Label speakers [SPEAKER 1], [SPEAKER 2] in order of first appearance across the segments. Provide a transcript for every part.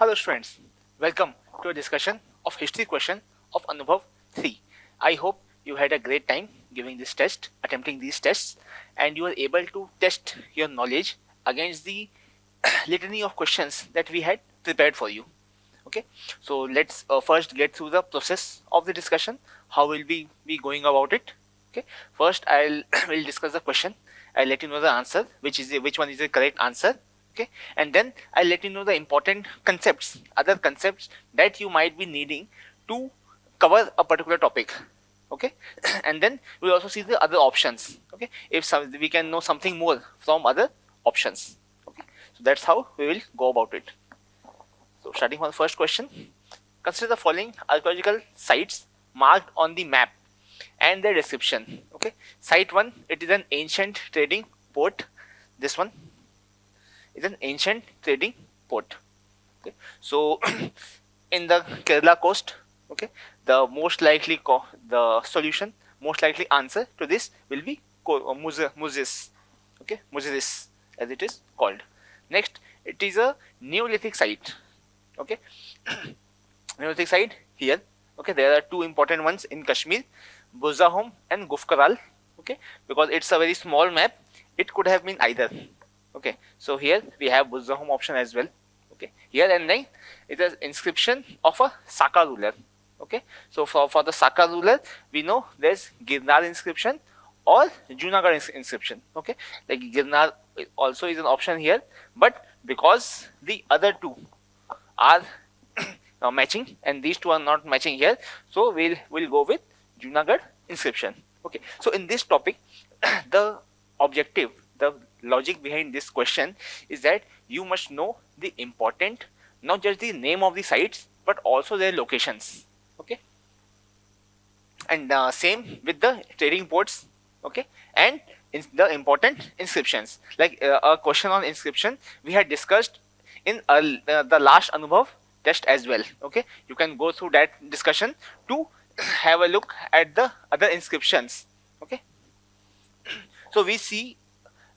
[SPEAKER 1] Hello students, welcome to a discussion of history question of Anubhav-III. I hope you had a great time giving this test, attempting these tests, and you were able to test your knowledge against the litany of questions that we had prepared for you. Okay, so let's first get through the process of the discussion. How will we be going about it? Okay, first I'll will discuss the question. I'll let you know the answer, which one is the correct answer. Okay, and then I'll let you know the important concepts, other concepts that you might be needing to cover a particular topic. Okay, and then we'll also see the other options. Okay, if we can know something more from other options. Okay, so that's how we will go about it. So starting from the first question, consider the following archaeological sites marked on the map and their description. Okay, site 1, it is an ancient trading port. This one is an ancient trading port. Okay, so in the Kerala coast, okay, the most likely most likely answer to this will be Muzis. Okay, Muzis as it is called. Next, it is a Neolithic site. Okay, Neolithic site here. Okay, there are two important ones in Kashmir, Buzahom and Gufkaral. Okay, because it's a very small map, it could have been either. Okay, so here we have Buzahom option as well. Okay, here and then it is inscription of a Saka ruler. Okay, so for the Saka ruler, we know there's Girnar inscription or Junagadh inscription. Okay, like Girnar also is an option here, but because the other two are matching and these two are not matching here, so we'll go with Junagadh inscription. Okay, so in this topic the objective, the logic behind this question is that you must know the important, not just the name of the sites but also their locations. Okay, and same with the trading ports. Okay, and the important inscriptions, like a question on inscription we had discussed in the last Anubhav test as well. Okay, you can go through that discussion to have a look at the other inscriptions. Okay, so we see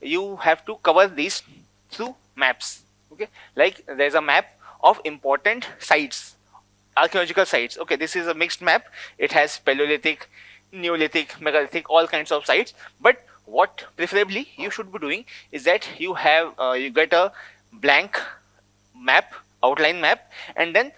[SPEAKER 1] you have to cover these through maps. Okay, like there's a map of important sites, archaeological sites. Okay, this is a mixed map. It has Paleolithic, Neolithic, Megalithic, all kinds of sites. But what preferably you should be doing is that you get a blank map, outline map, and then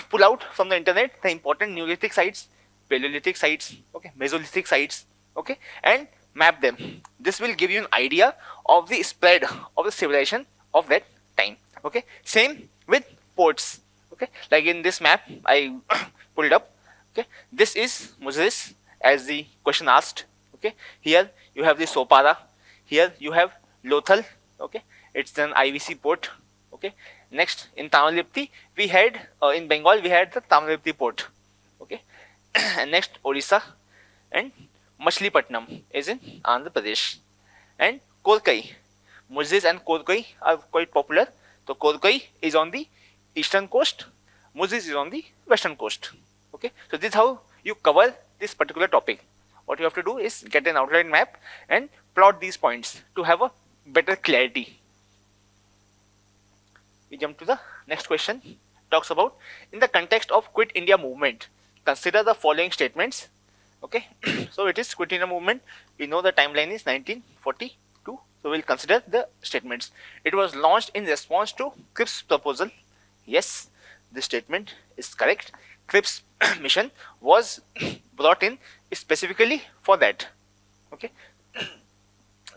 [SPEAKER 1] pull out from the internet the important Neolithic sites, Paleolithic sites, okay, Mesolithic sites, okay, and map them. This will give you an idea of the spread of the civilization of that time. Okay, same with ports. Okay, like in this map I pulled up. Okay, this is Muzis as the question asked. Okay, here you have the Sopara, here you have Lothal. Okay, it's an IVC port. Okay, next in Tamaulipas we had in Bengal we had the Tamaulipas port. Okay, and next Odisha and Machilipatnam is in Andhra Pradesh, and Korkai, Muzis and Korkai are quite popular. So Korkai is on the eastern coast, Muzis is on the western coast. Okay, so this is how you cover this particular topic. What you have to do is get an outline map and plot these points to have a better clarity. We jump to the next question. Talks about, in the context of Quit India movement, consider the following statements. Okay, so it is Quit India movement. We know the timeline is 1942. So we'll consider the statements. It was launched in response to Cripps' proposal. Yes, this statement is correct. Cripps' mission was brought in specifically for that. Okay,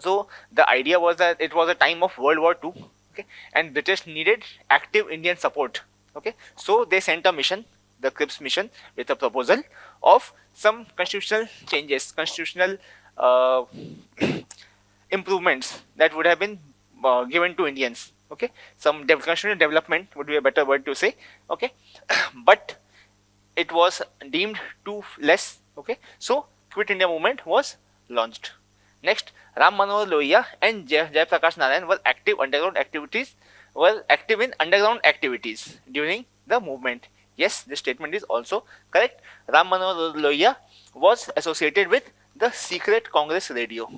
[SPEAKER 1] so the idea was that it was a time of World War II. Okay, and British needed active Indian support. Okay, so they sent a mission, the Cripps mission, with a proposal of some constitutional changes, constitutional improvements that would have been given to Indians. Okay, some constitutional development would be a better word to say. Okay, but it was deemed too less. Okay, so Quit India movement was launched. Next, Ram Manohar Lohia and Jayaprakash Narayan were active in underground activities during the movement. Yes, this statement is also correct. Ram Manohar Lohia was associated with the secret Congress radio.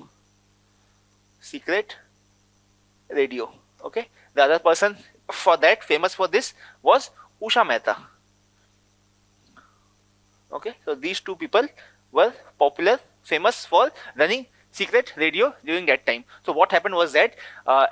[SPEAKER 1] Okay, the other person for that, famous for this, was Usha Mehta. Okay, so these two people were popular, famous for running secret radio during that time. So what happened was that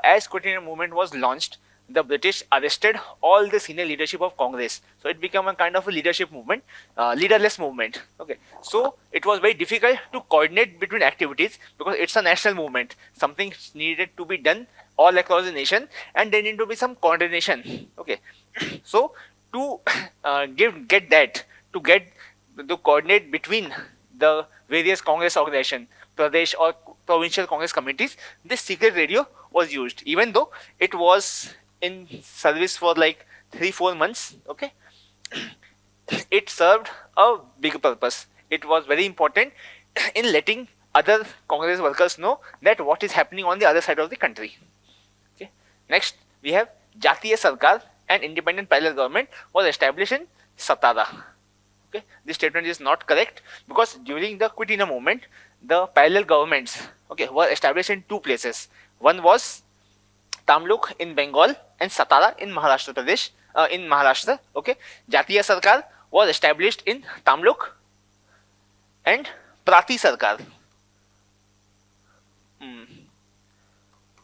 [SPEAKER 1] as Quit India movement was launched, the British arrested all the senior leadership of Congress. So it became a kind of a leadership movement, leaderless movement. Okay, so it was very difficult to coordinate between activities because it's a national movement. Something needed to be done all across the nation, and there need to be some coordination. Okay, so to get that, to coordinate between the various Congress organization, Pradesh or provincial Congress committees, this secret radio was used, even though it was in service for like 3-4 months. Okay, it served a big purpose. It was very important in letting other Congress workers know that what is happening on the other side of the country. Okay. Next, we have Jatiya Sarkar, an independent parallel government was established in Satara. Okay, this statement is not correct because during the Quit India movement, the parallel governments, okay, were established in two places. One was Tamluk in Bengal and Satara in Maharashtra Pradesh. In Maharashtra, okay, Jatiya Sarkar was established in Tamluk, and Prati Sarkar.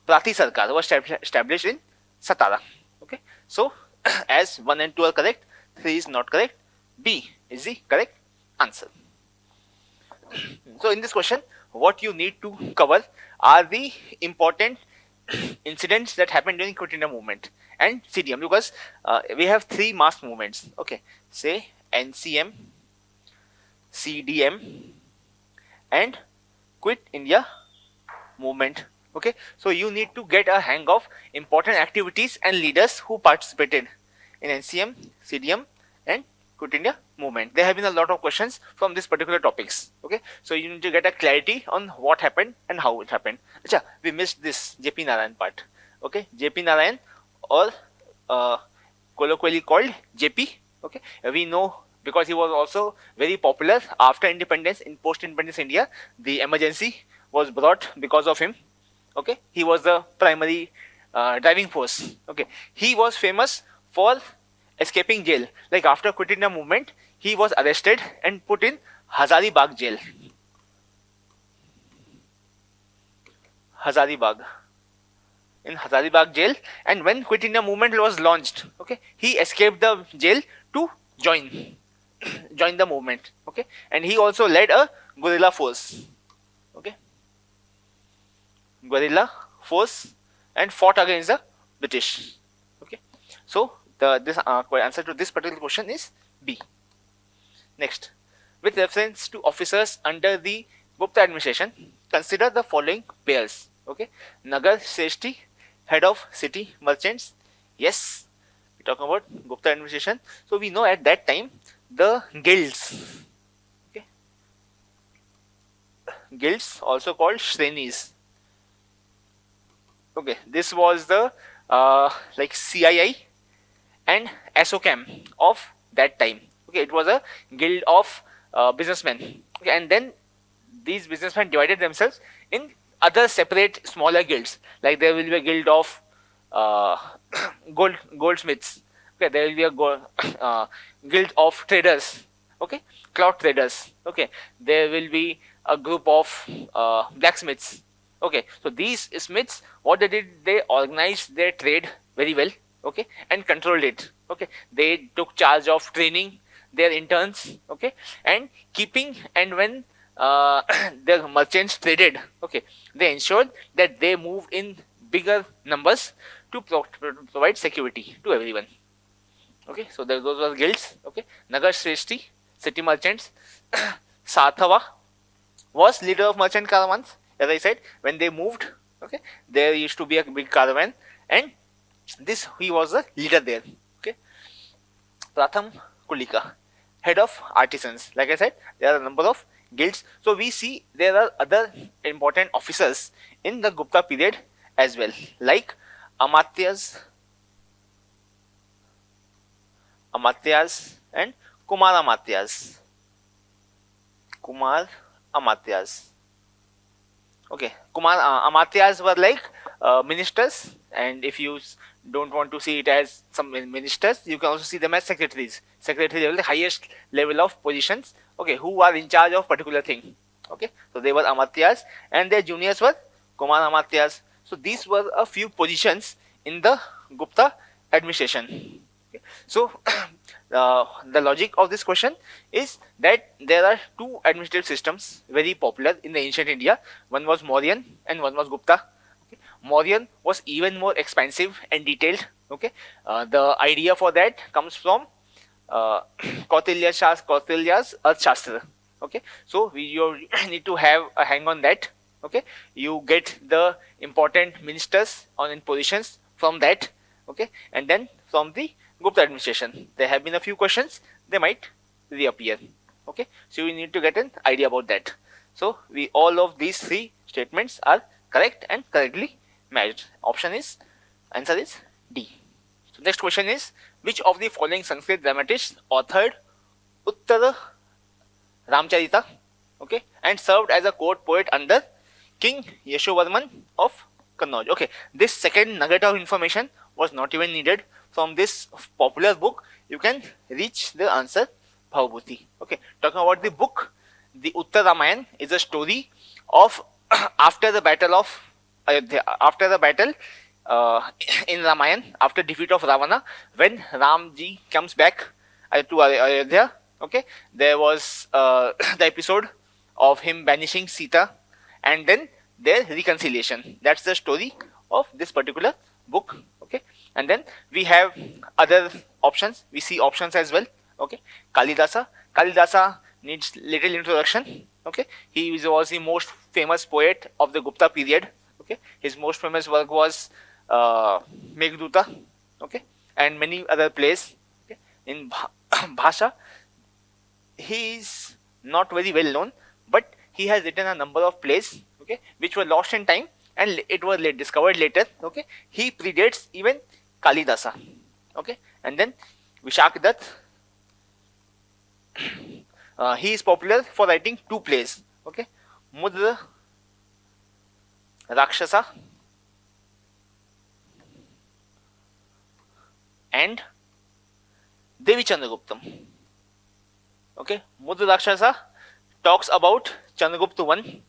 [SPEAKER 1] Prati Sarkar was established in Satara. Okay, so as 1 and 2 are correct, 3 is not correct. B is the correct answer. So in this question, what you need to cover are the important incidents that happened during Quit India movement and CDM, because we have 3 mass movements. Okay, say NCM, CDM, and Quit India movement. Okay, so you need to get a hang of important activities and leaders who participated in NCM, CDM, and Quit India movement. There have been a lot of questions from this particular topics. Okay, so you need to get a clarity on what happened and how it happened. Achha, we missed this JP Narayan part. Okay, JP Narayan, or colloquially called JP. Okay, we know because he was also very popular after independence. In post-independence India, the emergency was brought because of him. Okay, he was the primary driving force. Okay, he was famous for escaping jail. Like after Quit India movement, he was arrested and put in Hazaribagh jail. In Hazaribagh jail, and when Quit India movement was launched, okay, he escaped the jail to join the movement. Okay, and he also led a guerrilla force. Okay, guerrilla force, and fought against the British. Okay, so this answer to this particular question is B. Next, with reference to officers under the Gupta administration, consider the following pairs. Okay, Nagar Shreshti, head of city merchants. Yes, we're talking about Gupta administration. So we know at that time the guilds. Okay, guilds also called Shrenis. Okay, this was the like CII and ASOCAM of that time. Okay, it was a guild of businessmen. Okay, and then these businessmen divided themselves in other separate smaller guilds. Like there will be a guild of goldsmiths. Okay, there will be a guild of traders. Okay, cloth traders. Okay, there will be a group of blacksmiths. Okay, so these smiths, what they did, they organized their trade very well. Okay, and controlled it. Okay, they took charge of training their interns. Okay, and keeping, and when the merchants traded, okay, they ensured that they moved in bigger numbers to provide security to everyone. Okay, so those were guilds. Okay, Nagar Shreshti, city merchants. Sathava was leader of merchant caravans. As I said, when they moved, okay, there used to be a big caravan, and he was the leader there. Okay, Pratham Kulika, head of artisans. Like I said, there are a number of guilds. So we see there are other important officers in the Gupta period as well, like Amatyas and Kumar Amatyas. Okay, Amatyas were like ministers, and if you don't want to see it as some ministers, you can also see them as secretaries. Secretary level, the highest level of positions, okay, who are in charge of particular thing. Okay, so they were Amatyas, and their juniors were Kumar Amatyas. So these were a few positions in the Gupta administration. Okay. So the logic of this question is that there are two administrative systems very popular in the ancient India. One was Mauryan and one was Gupta. Okay. Mauryan was even more expansive and detailed. Okay, the idea for that comes from uh, Kautilya's Arthashastra. Okay, so you need to have a hang on that. Okay, you get the important ministers on in positions from that. Okay, and then from the Gupta administration, there have been a few questions. They might reappear. Okay, so you need to get an idea about that. So we all of these three statements are correct and correctly matched. Answer is D. So next question is, which of the following Sanskrit dramatists authored Uttara Ramcharita, okay, and served as a court poet under King Yashovarman of Kannauj? Okay, this second nugget of information was not even needed. From this popular book, you can reach the answer Bhavabhuti. Okay, talking about the book, the Uttar Ramayan is a story of after the battle of Ayodhya, after the battle in Ramayan, after defeat of Ravana, when Ramji comes back to Ayodhya. Okay, there was the episode of him banishing Sita, and then their reconciliation. That's the story of this particular book. Okay, and then we have other options. We see options as well. Okay, Kalidasa needs little introduction. Okay, he was the most famous poet of the Gupta period. Okay, his most famous work was Meghduta. Okay, and many other plays. Okay, in Bhasha, he is not very well known, but he has written a number of plays, okay, which were lost in time and it was discovered later. Okay, he predates even Kalidasa. Okay, and then Vishak Dutt, he is popular for writing two plays. Okay, Mudra Rakshasa and Devi Chandraguptam. Okay, Mudra Rakshasa talks about Chandragupta I.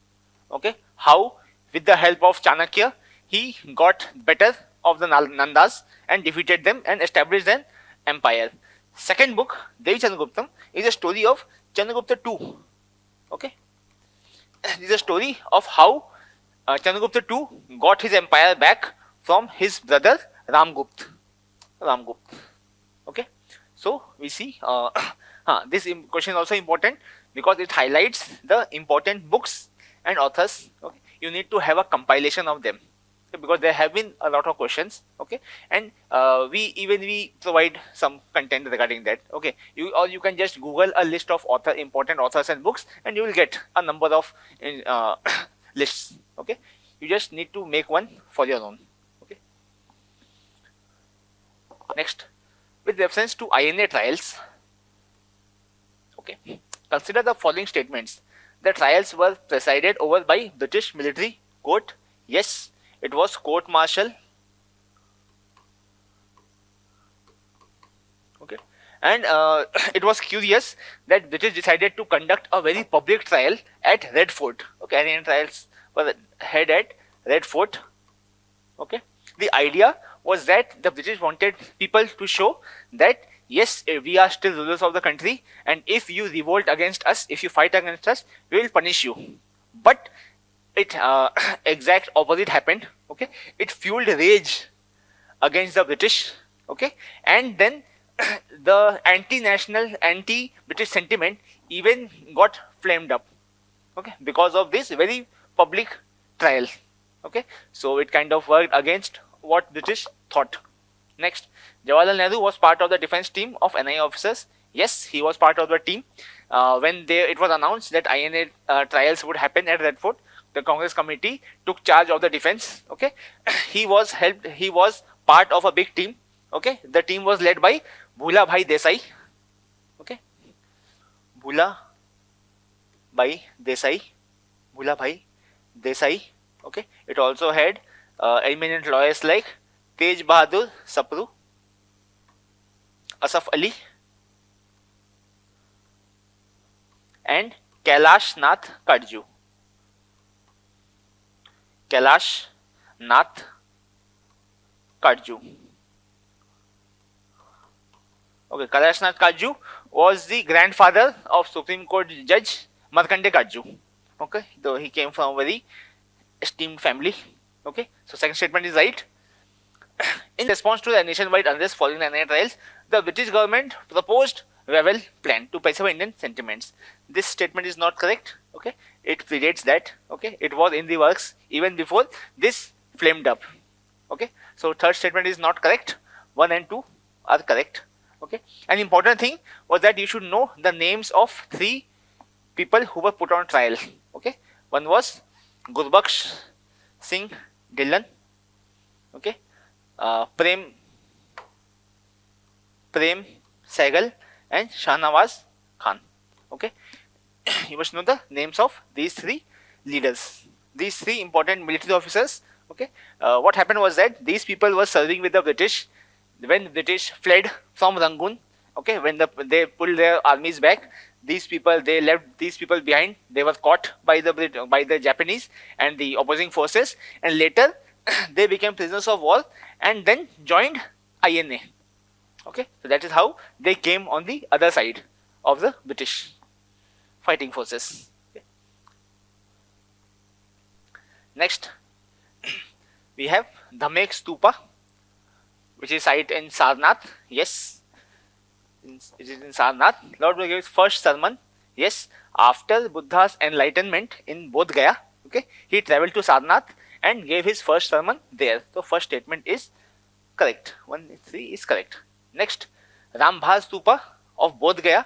[SPEAKER 1] Okay, how with the help of Chanakya he got better of the Nandas and defeated them and established an empire. Second book, Devi Chandraguptam, is a story of Chandragupta II. Okay, it is a story of how Chandragupta II got his empire back from his brother Ramgupt. Okay, so we see this question is also important because it highlights the important books and authors. Okay, you need to have a compilation of them, okay, because there have been a lot of questions. Okay, and we provide some content regarding that. Okay, you can just Google a list of important authors and books, and you will get a number of lists. Okay, you just need to make one for your own. Okay, next, with reference to INA trials. Okay, consider the following statements. The trials were presided over by British military court. Yes, it was court martial. Okay, and it was curious that British decided to conduct a very public trial at Red Fort. Okay, INA trials were held at Red Fort. Okay, the idea was that the British wanted people to show that yes, we are still rulers of the country, and if you revolt against us, if you fight against us, we will punish you. But it exact opposite happened. Okay, it fueled rage against the British. Okay, and then the anti-national, anti-British sentiment even got flamed up. Okay, because of this very public trial. Okay, so it kind of worked against what British thought. Next, Jawaharlal Nehru was part of the defense team of NIA officers. Yes, he was part of the team. When it was announced that INA trials would happen at Red Fort, the Congress committee took charge of the defense. Okay, he was part of a big team. Okay, the team was led by Bhula Bhai Desai. Okay, Bhula Bhai Desai. Okay, it also had eminent lawyers like Tej Bahadur Sapru, Asaf Ali, and Kailash Nath Kadju. Kailash Nath Kadju. Okay, Kailash Nath Kadju was the grandfather of Supreme Court Judge Markandeya Kadju. Okay, though he came from a very esteemed family. Okay, so second statement is right. In response to the nationwide unrest following the NIA trials, the British government proposed Revel plan to pacify Indian sentiments. This statement is not correct. Okay, it predates that. Okay, it was in the works even before this flamed up. Okay, so third statement is not correct. 1 and 2 are correct. Okay, an important thing was that you should know the names of 3 people who were put on trial. Okay, one was Gurbaksh Singh Dhillon. Okay, Prem Sehgal and Shahnawaz Khan. Okay, you must know the names of these 3 leaders, these 3 important military officers. Okay, what happened was that these people were serving with the British when the British fled from Rangoon. Okay, when they pulled their armies back, they left these people behind. They were caught by the Japanese and the opposing forces, and later they became prisoners of war and then joined INA. Okay, so that is how they came on the other side of the British fighting forces. Okay. Next, we have Dhamek Stupa, which is site in Sarnath. Yes, it is in Sarnath. Lord Buddha gave his first sermon. Yes, after Buddha's enlightenment in Bodh Gaya. Okay, he travelled to Sarnath and gave his first sermon there. So first statement is correct. 1, 3 is correct. Next, Rambha Stupa of Bodh Gaya,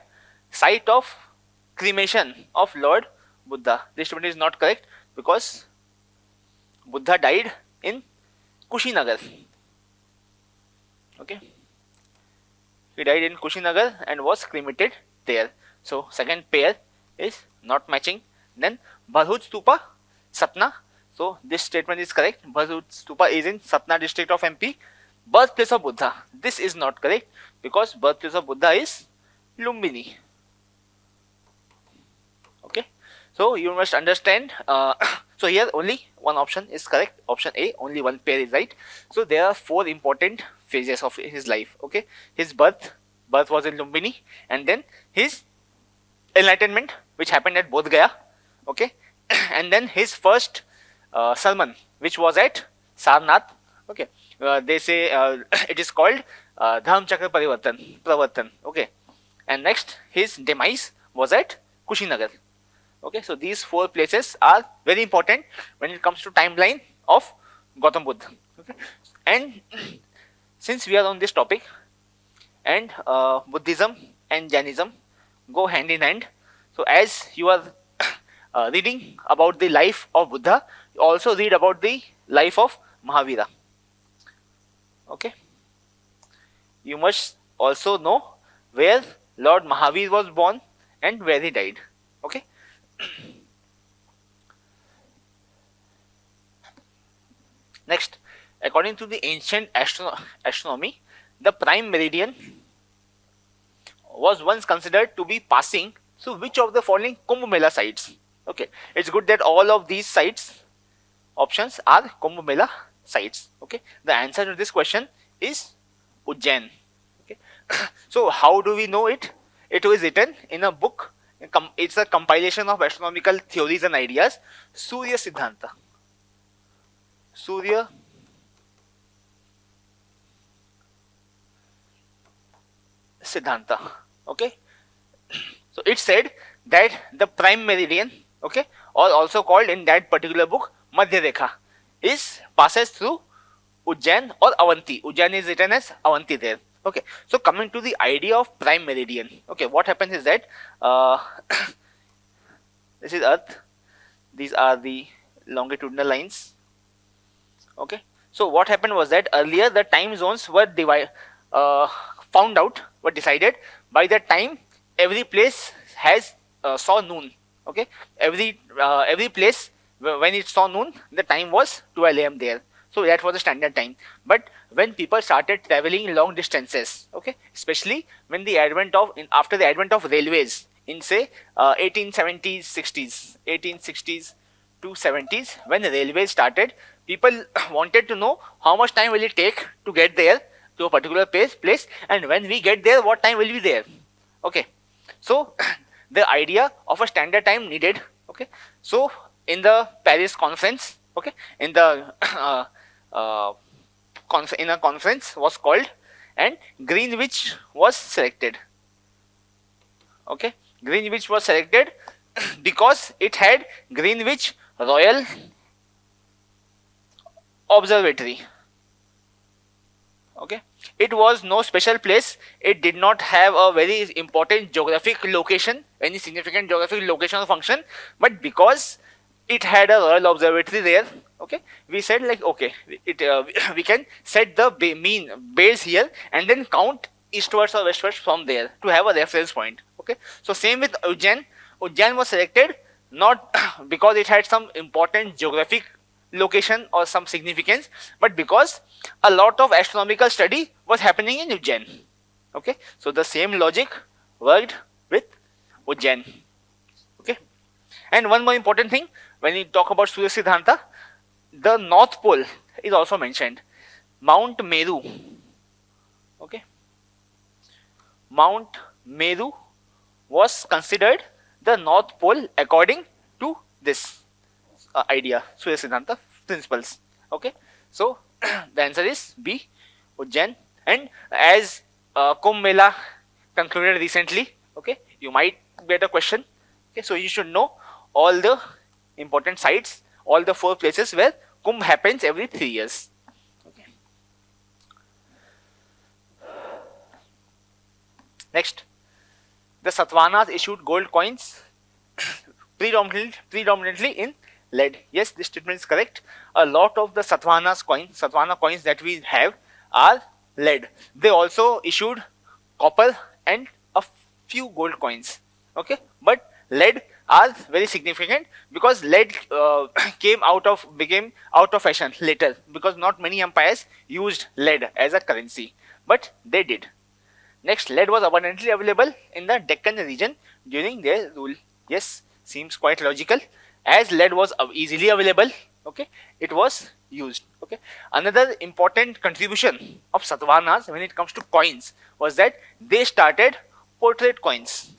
[SPEAKER 1] site of cremation of Lord Buddha. This statement is not correct because Buddha died in Kushinagar. Okay, he died in Kushinagar and was cremated there. So second pair is not matching. Then Bharhut Stupa, Satna. So this statement is correct. Bharhut Stupa is in Satna district of MP. Birthplace of Buddha. This is not correct because birthplace of Buddha is Lumbini. Okay, so you must understand. So here only one option is correct. Option A, only one pair is right. So there are 4 important phases of his life. Okay, his birth was in Lumbini, and then his enlightenment, which happened at Bodh Gaya. Okay, and then his first sermon, which was at Sarnath. Okay, they say it is called Dham Chakra Pravartan. Okay, and next his demise was at Kushinagar. Okay, so these 4 places are very important when it comes to timeline of Gautam Buddha. Okay, and since we are on this topic, and Buddhism and Jainism go hand in hand, so as you are reading about the life of Buddha, you also read about the life of Mahavira. Okay, you must also know where Lord Mahavir was born and where he died. Okay. Next, according to the ancient astronomy, the prime meridian was once considered to be passing through which of the following Kumbh Mela sites? Okay, it's good that all of these sites options are Kumbh Mela sites. Okay, the answer to this question is Ujjain. Okay, so how do we know it? It was written in a book. It's a compilation of astronomical theories and ideas. Surya Siddhanta. Surya Siddhanta. Okay, so it said that the prime meridian, okay, or also called in that particular book Madhya Rekha, passes through Ujjain or Avanti. Ujjain is written as Avanti there. Okay, so coming to the idea of prime meridian. Okay, what happens is that this is Earth. These are the longitudinal lines. Okay, so what happened was that earlier the time zones were decided by the time every place has saw noon. Okay, every place when it saw noon, the time was 12 a.m. there. So that was the standard time. But when people started traveling long distances, okay, especially when the advent of after the advent of railways in say 1870s, 60s, 1860s to 70s, when the railways started, people wanted to know how much time will it take to get there to a particular place, and when we get there, what time will be there. Okay, so the idea of a standard time needed. Okay, so in the Paris conference, okay, in the uh, in a conference was called, and Greenwich was selected. Okay, Greenwich was selected because it had Greenwich Royal Observatory. Okay, it was no special place. It did not have a very important geographic location, any significant geographic location or function, but because it had a royal observatory there, okay, we said like, okay, we can set the mean base here and then count eastwards or westwards from there to have a reference point. Okay, so same with Ujjain was selected not because it had some important geographic location or some significance, but because a lot of astronomical study was happening in Ujjain. Okay, so the same logic worked with Ujjain. Okay, and one more important thing, when you talk about Surya Siddhanta, the North Pole is also mentioned. Mount Meru. Okay, Mount Meru was considered the North Pole according to this idea, Surya Siddhanta principles. Okay, so the answer is B, Ujjain. And as Kumbh Mela concluded recently, okay, you might get a question. Okay, so you should know all the important sites, all the 4 places where Kumbh happens every 3 years. Okay. Next, the Satavahanas issued gold coins predominantly in lead. Yes, this statement is correct. A lot of the Satavahana coins that we have are lead. They also issued copper and a few gold coins. Okay, but lead are very significant because lead became out of fashion later, because not many empires used lead as a currency, but they did. Next, lead was abundantly available in the Deccan region during their rule. Yes, seems quite logical. As lead was easily available, okay, it was used. Okay, another important contribution of Satavahanas when it comes to coins was that they started portrait coins.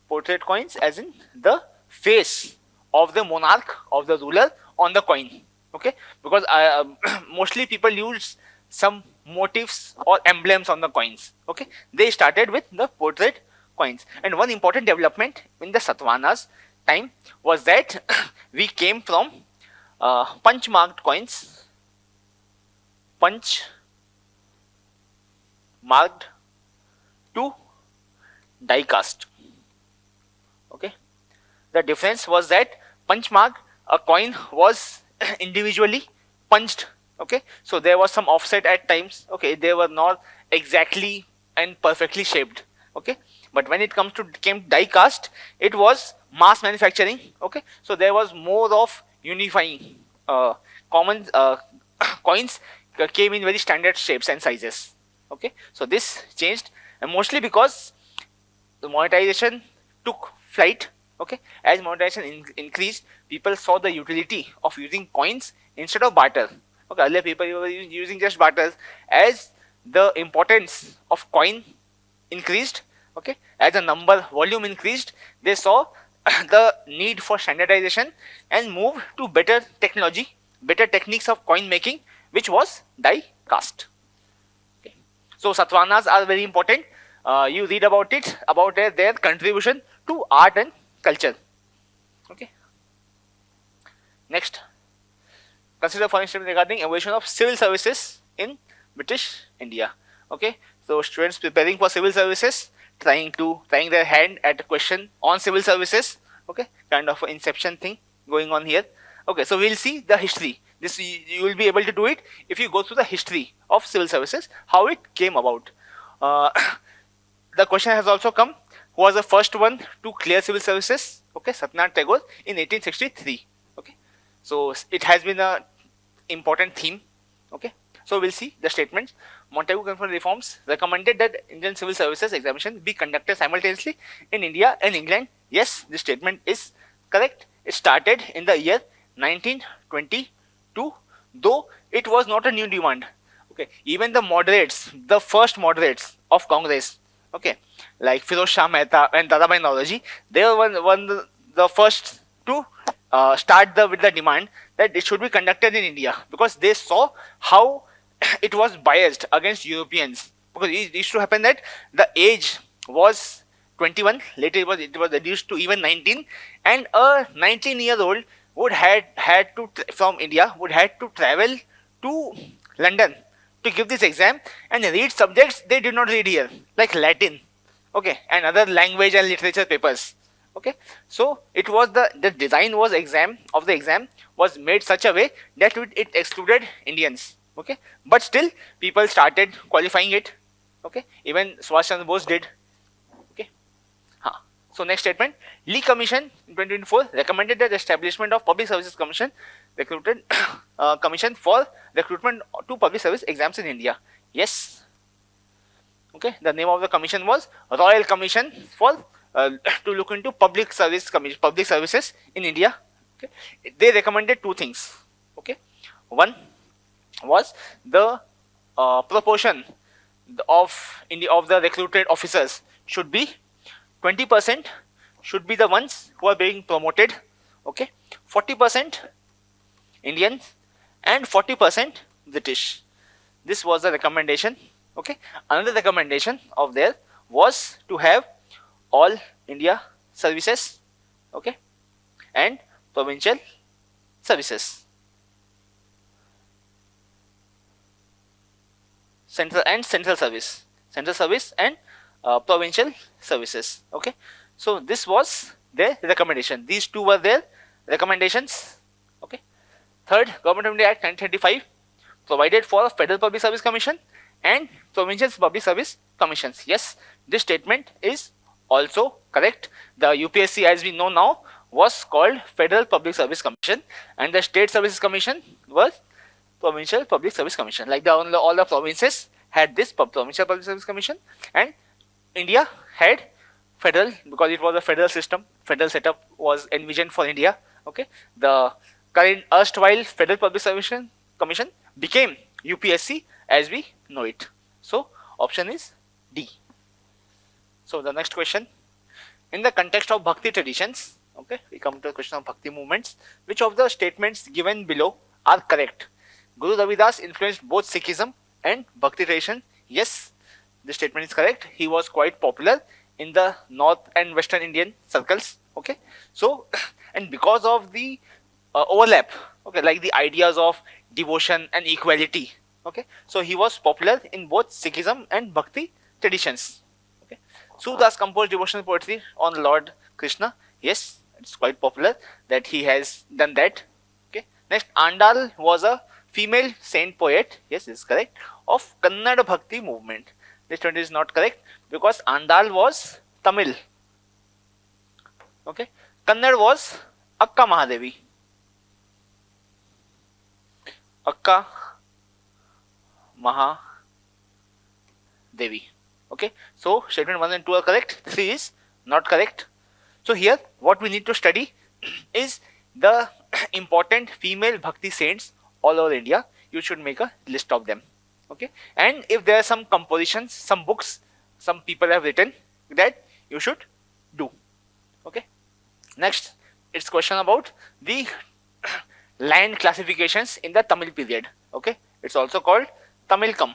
[SPEAKER 1] Portrait coins, as in the face of the monarch, of the ruler on the coin. Okay, because mostly people use some motifs or emblems on the coins. Okay, they started with the portrait coins. And one important development in the Satavahanas time was that we came from punch marked coins, punch marked to die cast. Okay, the difference was that punch mark, a coin was individually punched. Okay, so there was some offset at times. Okay, they were not exactly and perfectly shaped. Okay, but when it came die cast, it was mass manufacturing. Okay, so there was more of unifying. Common coins came in very standard shapes and sizes. Okay, so this changed, and mostly because the monetization took flight. Okay, as monetization increased, people saw the utility of using coins instead of barter. Okay, earlier people were using just barters. As the importance of coin increased, okay, as the volume increased, they saw the need for standardization and moved to better technology, better techniques of coin making, which was die cast. Okay. So Satavahanas are very important. You read about it, about their contribution to art and culture. Okay. Next, consider following statement regarding evolution of civil services in British India. Okay, so students preparing for civil services, trying their hand at a question on civil services. Okay, kind of an inception thing going on here. Okay, so we'll see the history. This you will be able to do it if you go through the history of civil services, how it came about. The question has also come: who was the first one to clear civil services? Okay, Satyanarayana Tagore in 1863. Okay, so it has been a important theme. Okay, so we'll see the statements. Montagu Conference reforms recommended that Indian civil services examination be conducted simultaneously in India and England. Yes, this statement is correct. It started in the year 1922, though it was not a new demand. Okay, even the moderates, the first moderates of Congress, okay, like Firoz Shah Mehta and Dadabhai Naoroji, they were the first to start with the demand that it should be conducted in India, because they saw how it was biased against Europeans. Because it used to happen that the age was 21, later it was reduced to even 19, and a 19-year-old would had to from India would had to travel to London to give this exam and read subjects they did not read here, like Latin, okay, and other language and literature papers. Okay, so it was the design was exam of the exam was made such a way that it excluded Indians. Okay, but still people started qualifying it. Okay, even Subhash Chandra Bose did. Okay, so next statement, Lee Commission in 2024 recommended the establishment of Public Services Commission recruited commission for recruitment to public service exams in India. Yes. Okay, the name of the commission was Royal Commission for to look into public services in India. Okay, they recommended two things. Okay, one was the proportion of the recruited officers should be 20% should be the ones who are being promoted. Okay, 40% Indians and 40% British. This was the recommendation. Okay, another recommendation of there was to have all India services, okay, and provincial services, central service and provincial services. Okay, so this was their recommendation. These two were their recommendations. Okay, third, Government of India Act 1935 provided for a Federal Public Service Commission and provincial public service commissions. Yes, this statement is also correct. The UPSC, as we know now, was called Federal Public Service Commission, and the State Services Commission was Provincial Public Service Commission. Like all the provinces had this Provincial Public Service Commission, and India had federal, because it was a federal system. Federal setup was envisioned for India. Okay, the current erstwhile Federal Public Service Commission became UPSC as we know it. So option is D. So the next question, in the context of Bhakti traditions, okay, we come to the question of Bhakti movements. Which of the statements given below are correct? Guru Ravidas influenced both Sikhism and Bhakti tradition. Yes, this statement is correct. He was quite popular in the North and Western Indian circles. Okay, so and because of the overlap, okay, like the ideas of devotion and equality. Okay, so he was popular in both Sikhism and Bhakti traditions. Okay, Sudas composed devotional poetry on Lord Krishna. Yes, it's quite popular that he has done that. Okay, next, Andal was a female saint poet. Yes, it's correct. Of Kannada Bhakti movement. This one is not correct because Andal was Tamil. Okay, Kannada was Akka Mahadevi. Akka Mahadevi. Okay, so statement 1 and 2 are correct. 3 is not correct. So here what we need to study is the important female Bhakti saints all over India. You should make a list of them. Okay, and if there are some compositions, some books, some people have written, that you should do. Okay, next, it's question about the land classifications in the Tamil period. Okay, it's also called Tamilkam,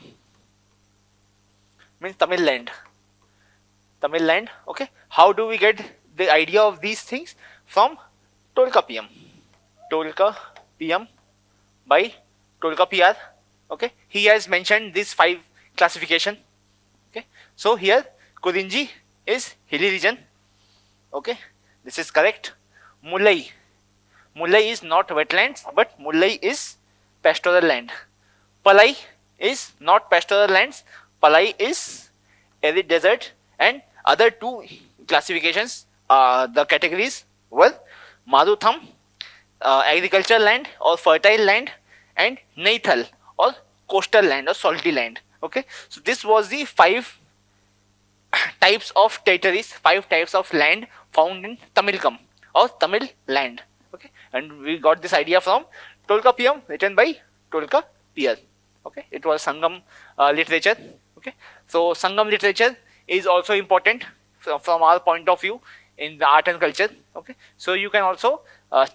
[SPEAKER 1] means Tamil land. Okay, how do we get the idea of these things? From Tolkappiyam by Tolkappiyar. Okay, he has mentioned these 5 classification. Okay, so here Kurinji is hilly region. Okay, this is correct. Mullai is not wetlands, but Mullai is pastoral land. Palai is not pastoral lands. Palai is arid desert. And other 2 classifications, the categories were Marutham, agricultural land or fertile land, and Naithal, or coastal land or salty land. Okay, so this was the 5 types of territories, 5 types of land found in Tamilkam or Tamil land. Okay, and we got this idea from Tolkappiyam, written by Tolkappiyar. Okay, it was Sangam literature. Okay, so Sangam literature is also important from our point of view in the art and culture. Okay, so you can also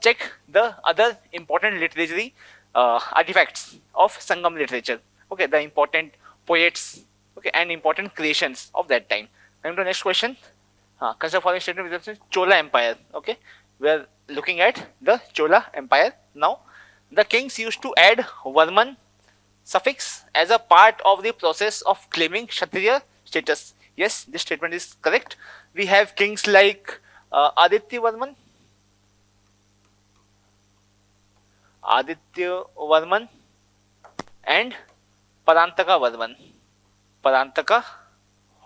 [SPEAKER 1] check the other important literary artifacts of Sangam literature. Okay, the important poets, okay, and important creations of that time. Coming to the next question, consider following statement with Chola Empire. Okay, we are looking at the Chola Empire now. The kings used to add Varman suffix as a part of the process of claiming Kshatriya status. Yes, this statement is correct. We have kings like Aditya Varman, and Parantaka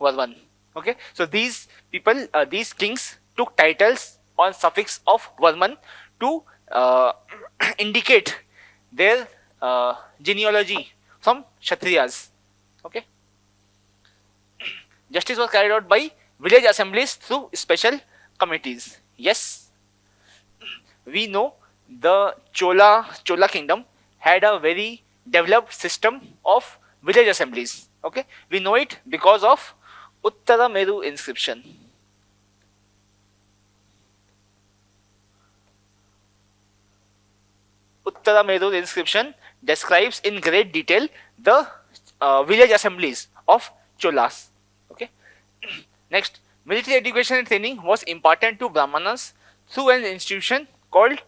[SPEAKER 1] Varman. Okay, so these people, these kings took titles on suffix of Varman to indicate their genealogy from Kshatriyas. Okay, justice was carried out by village assemblies through special committees. Yes, we know the Chola kingdom had a very developed system of village assemblies. Okay, we know it because of Uttara Meru inscription. Uttara Meru inscription describes in great detail the village assemblies of Cholas. Okay. Next, military education and training was imparted to Brahmanas through an institution called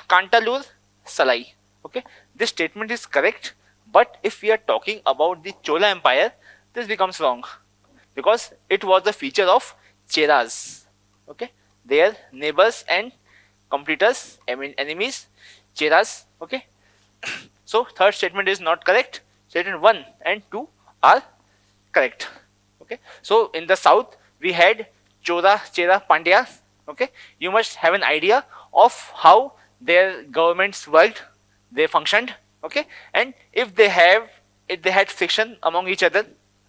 [SPEAKER 1] Kantalur Salai. Okay, this statement is correct, but if we are talking about the Chola Empire, this becomes wrong because it was the feature of Cheras. Okay, their neighbors and competitors, I mean enemies, Cheras. Okay, so third statement is not correct. Statement 1 and 2 are correct. Okay, so in the south we had Chera Pandyas. Okay, you must have an idea of how their governments worked, they functioned. Okay, and if they had friction among each other.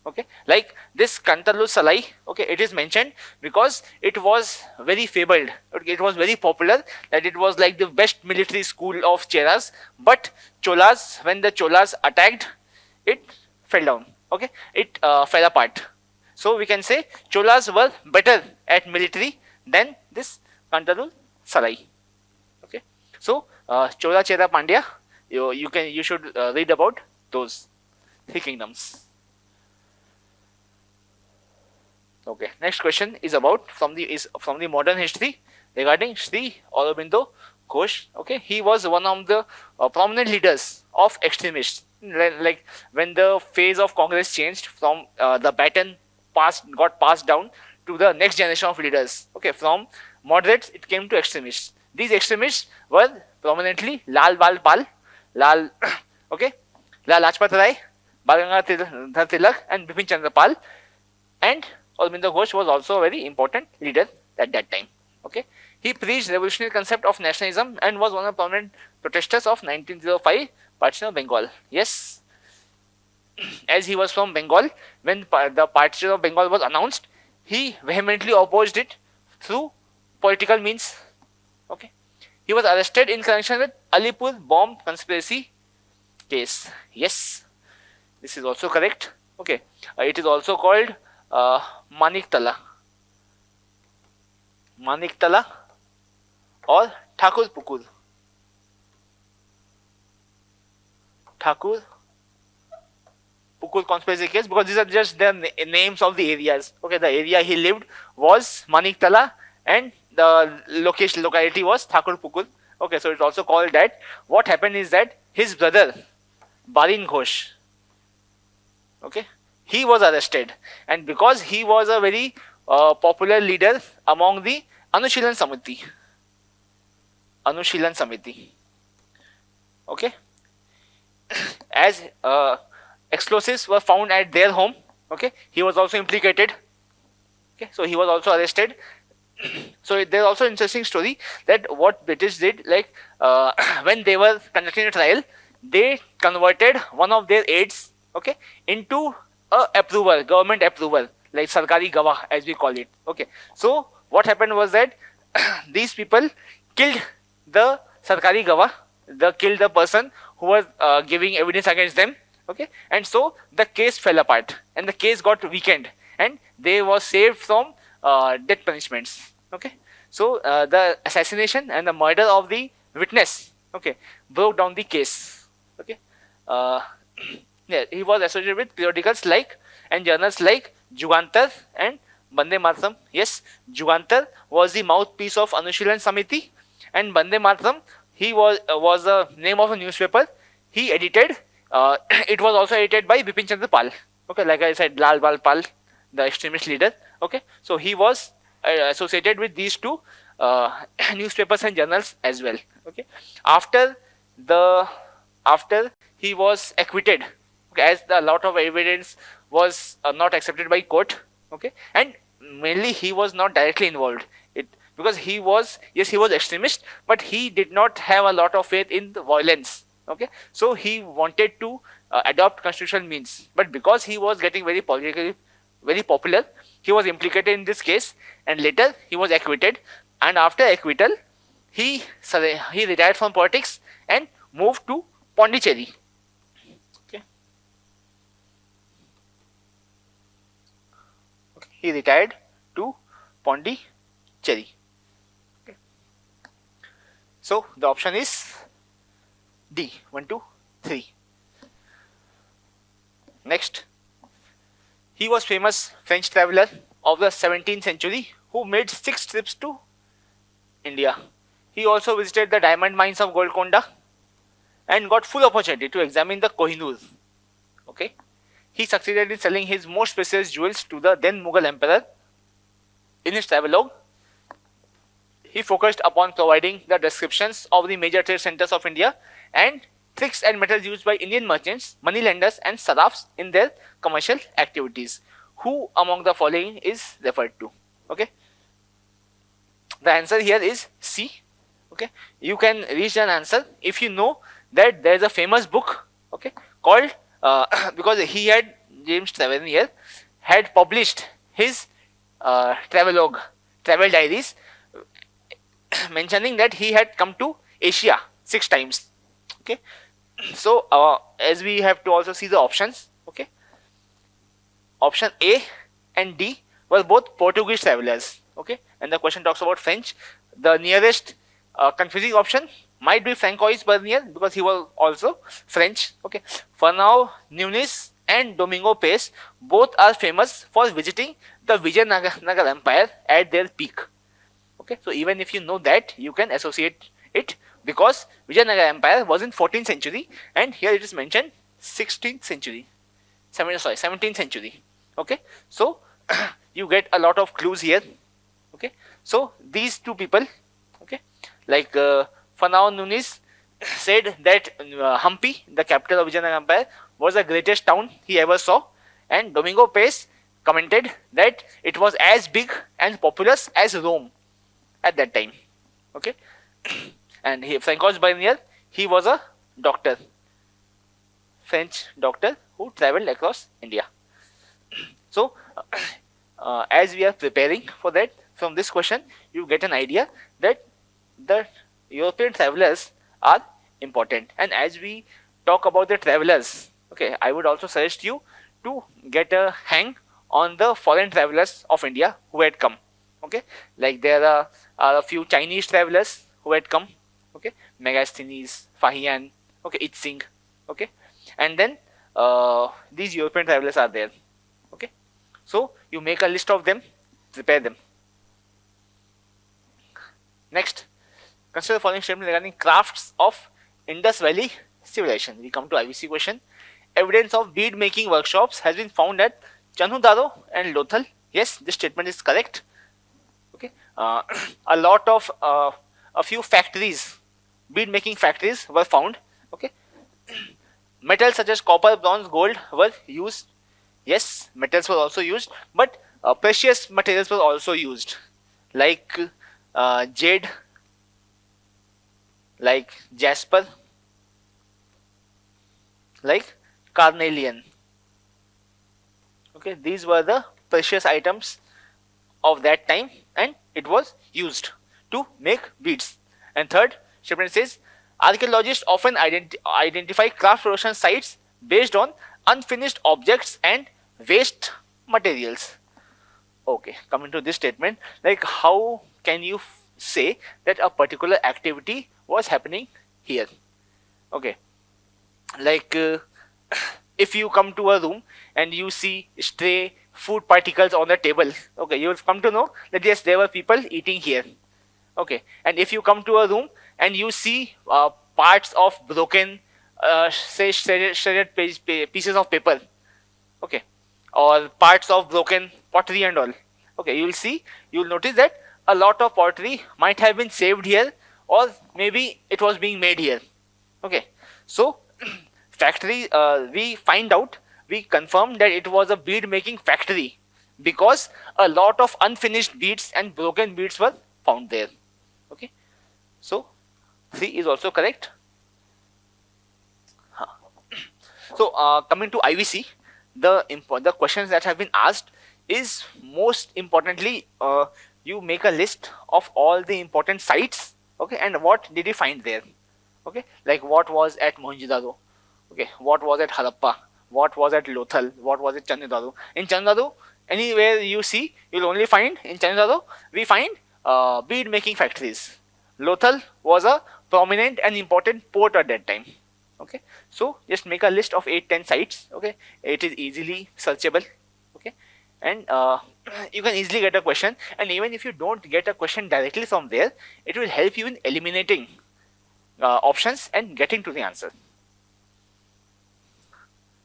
[SPEAKER 1] Okay, like this Kantalur Salai, okay, it is mentioned because it was very fabled. Okay, it was very popular that it was like the best military school of Cheras. But Cholas, when the Cholas attacked, it fell down. Okay, it fell apart. So we can say Cholas were better at military than this Kantalur Salai. Okay, so Chola Chera Pandya, you should read about those 3 kingdoms. Okay, next question is about from the modern history regarding Sri Aurobindo Ghosh. Okay, he was one of the prominent leaders of extremists. Like when the phase of Congress changed from the baton got passed down to the next generation of leaders. Okay, from moderates it came to extremists. These extremists were prominently Lal Balpal, Lal okay, Lal Lajpat Rai, Bal Gangadhar Tilak, and Bipin Chandra Pal, and Aurobindo Ghosh was also a very important leader at that time. Okay, he preached revolutionary concept of nationalism and was one of the prominent protesters of 1905 partition of Bengal. Yes, as he was from Bengal, when the partition of Bengal was announced, he vehemently opposed it through political means. Okay, he was arrested in connection with Alipur bomb conspiracy case. Yes, this is also correct. Okay, it is also called Maniktala or Thakur Pukur conspiracy case, because these are just the names of the areas. Okay, the area he lived was Maniktala and the locality was Thakur Pukur. Okay, so it's also called that. What happened is that his brother Barin Ghosh, okay, he was arrested, and because he was a very popular leader among the Anushilan Samiti, okay, as explosives were found at their home. Okay, he was also implicated. Okay, so he was also arrested. So there's also an interesting story that what British did, like when they were conducting a trial, they converted one of their aides, okay, into a approval, government approval, like sarkari gawah as we call it. Okay, so what happened was that these people killed the sarkari gawah, killed the person who was giving evidence against them. Okay, and so the case fell apart and the case got weakened and they were saved from death punishments. Okay, so the assassination and the murder of the witness, okay, broke down the case. Okay, uh, yeah, he was associated with periodicals like and journals like Jugantar and Bande Mataram. Yes, Jugantar was the mouthpiece of Anushilan Samiti, and Bande Mataram, he was the name of a newspaper he edited. It was also edited by Bipin Chandra Pal. Okay, like I said, Lal Bal Pal, the extremist leader. Okay, so he was associated with these two newspapers and journals as well. Okay, after the after he was acquitted, okay, as a lot of evidence was not accepted by court. Okay, and mainly he was not directly involved. It because he was, yes, he was extremist, but he did not have a lot of faith in the violence. Okay, so he wanted to adopt constitutional means, but because he was getting very politically very popular, he was implicated in this case, and later he was acquitted. And after acquittal, he retired from politics and moved to Pondicherry. Okay, he retired to Pondicherry. Okay. So the option is D, 1, 2, 3. Next, he was famous French traveler of the 17th century who made 6 trips to India. He also visited the diamond mines of Golconda and got full opportunity to examine the Kohinoor. Okay, he succeeded in selling his most precious jewels to the then Mughal emperor. In his travelogue, he focused upon providing the descriptions of the major trade centers of India and tricks and methods used by Indian merchants, moneylenders, and sarafs in their commercial activities. Who among the following is referred to? Okay, the answer here is C. Okay, you can reach an answer if you know that there is a famous book, okay, called because he had, James Tavernier had published his travelogue, travel diaries, mentioning that he had come to Asia 6 times. Okay, so as we have to also see the options. Okay, option A and D were both Portuguese travelers. Okay, and the question talks about French. The nearest confusing option might be Francois Bernier because he was also French. Okay, for now, Nunes and Domingo Pace both are famous for visiting the Vijayanagar Empire at their peak. Okay, so even if you know that, you can associate it because Vijayanagar Empire was in 14th century and here it is mentioned 16th century, 17th century. Okay, so you get a lot of clues here. Okay, so these two people, okay, like Fanao Nunes said that Hampi, the capital of Vijayanagar Empire, was the greatest town he ever saw, and Domingo Pace commented that it was as big and populous as Rome at that time. Okay, and Francois Bernier, he was a doctor, French doctor who traveled across India. So as we are preparing for that, from this question you get an idea that the European travelers are important. And as we talk about the travelers, okay, I would also suggest you to get a hang on the foreign travelers of India who had come. Okay, like there are a few Chinese travelers who had come. Okay, Megasthenes, Fahian, okay, Itzing, okay, and then these European travelers are there. Okay, so you make a list of them, prepare them. Next, consider the following statement regarding crafts of Indus Valley civilization. We come to IBC question. Evidence of bead making workshops has been found at Chanhudaro and Lothal. Yes, this statement is correct. Okay, a lot of a few factories, bead making factories were found. Okay, metals such as copper, bronze, gold were used. Yes, metals were also used, but precious materials were also used, like jade, like jasper, like carnelian. Okay, these were the precious items of that time, and it was used to make beads. And third statement says archaeologists often identify craft production sites based on unfinished objects and waste materials. Okay, coming to this statement, like how can you say that a particular activity was happening here? Okay, like if you come to a room and you see stray food particles on the table, okay, you will come to know that yes, there were people eating here. Okay, and if you come to a room and you see parts of broken say shredded pieces of paper, okay, or parts of broken pottery and all, okay, you'll notice that a lot of pottery might have been saved here, or maybe it was being made here. Okay, so factory, we confirmed that it was a bead making factory because a lot of unfinished beads and broken beads were found there. Okay, so C is also correct. So coming to IVC, the questions that have been asked is most importantly, you make a list of all the important sites, okay, and what did you find there? Okay, like what was at Mohenjo-daro, okay, what was at Harappa, what was at Lothal, what was at Chandradaru. In Chandradaru, anywhere you see, you'll only find in Chandradaru we find bead making factories. Lothal was a prominent and important port at that time. Okay, so just make a list of 8-10 sites. Okay, it is easily searchable. Okay, and you can easily get a question, and even if you don't get a question directly from there, it will help you in eliminating options and getting to the answer.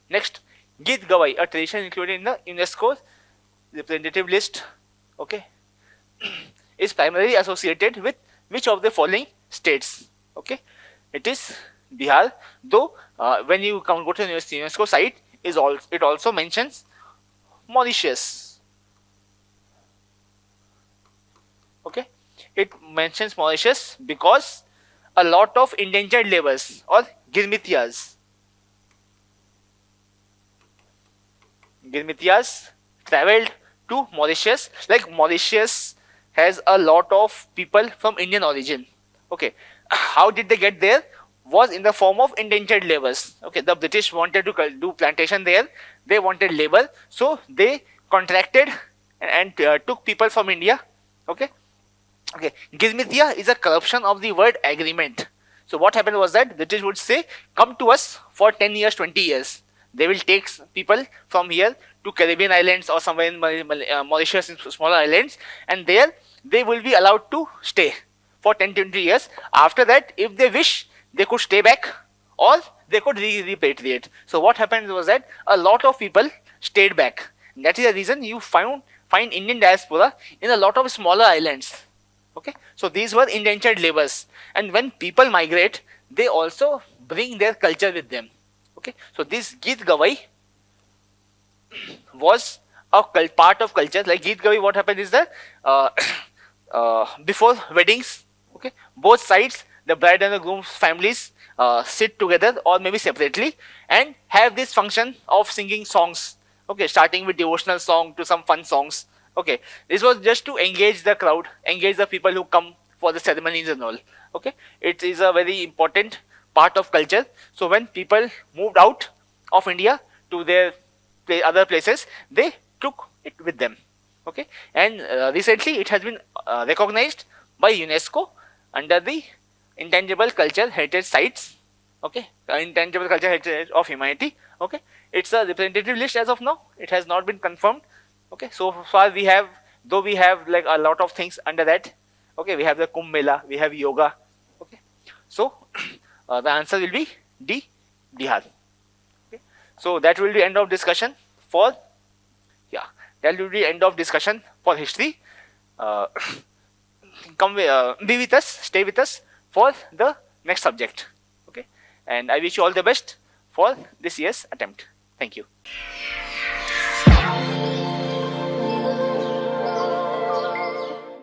[SPEAKER 1] Next, Geet Gawai, a tradition included in the UNESCO representative list, okay, is primarily associated with which of the following states? Okay, it is Bihar, though when you go to the UNESCO site, it also mentions Mauritius. Okay, it mentions Mauritius because a lot of indentured laborers or girmitiyas traveled to Mauritius. Like Mauritius has a lot of people from Indian origin. Okay, how did they get there? Was in the form of indentured laborers. Okay, the British wanted to do plantation there. They wanted labor, so they contracted and took people from India. Okay, okay. Girmitiya is a corruption of the word agreement. So what happened was that British would say, "Come to us for 10 years, 20 years." They will take people from here to Caribbean islands or somewhere in Mauritius, in smaller islands, and there they will be allowed to stay for 10-20 years. After that, if they wish, they could stay back or they could repatriate. So what happened was that a lot of people stayed back. That is the reason you find Indian diaspora in a lot of smaller islands. Okay, so these were indentured laborers, and when people migrate, they also bring their culture with them. Okay, so this Geet Gawai was a part of culture. Like Geet Gawai, what happened is that before weddings, okay, both sides, the bride and the groom's families sit together or maybe separately and have this function of singing songs. Okay, starting with devotional song to some fun songs. Okay, this was just to engage the crowd, engage the people who come for the ceremonies and all. Okay, it is a very important part of culture. So when people moved out of India to their other places, they took it with them. Okay, and recently it has been recognized by UNESCO under the Intangible Culture Heritage Sites. Okay, Intangible Culture Heritage of Humanity. Okay, it's a representative list as of now. It has not been confirmed. Okay, so far we have, though we have like a lot of things under that. Okay, we have the Kumbh Mela, we have yoga. Okay, so the answer will be D, Bihar. Okay, so that will be end of discussion for that will be end of discussion for history. Be with us, stay with us for the next subject. Okay, and I wish you all the best for this year's attempt. Thank you.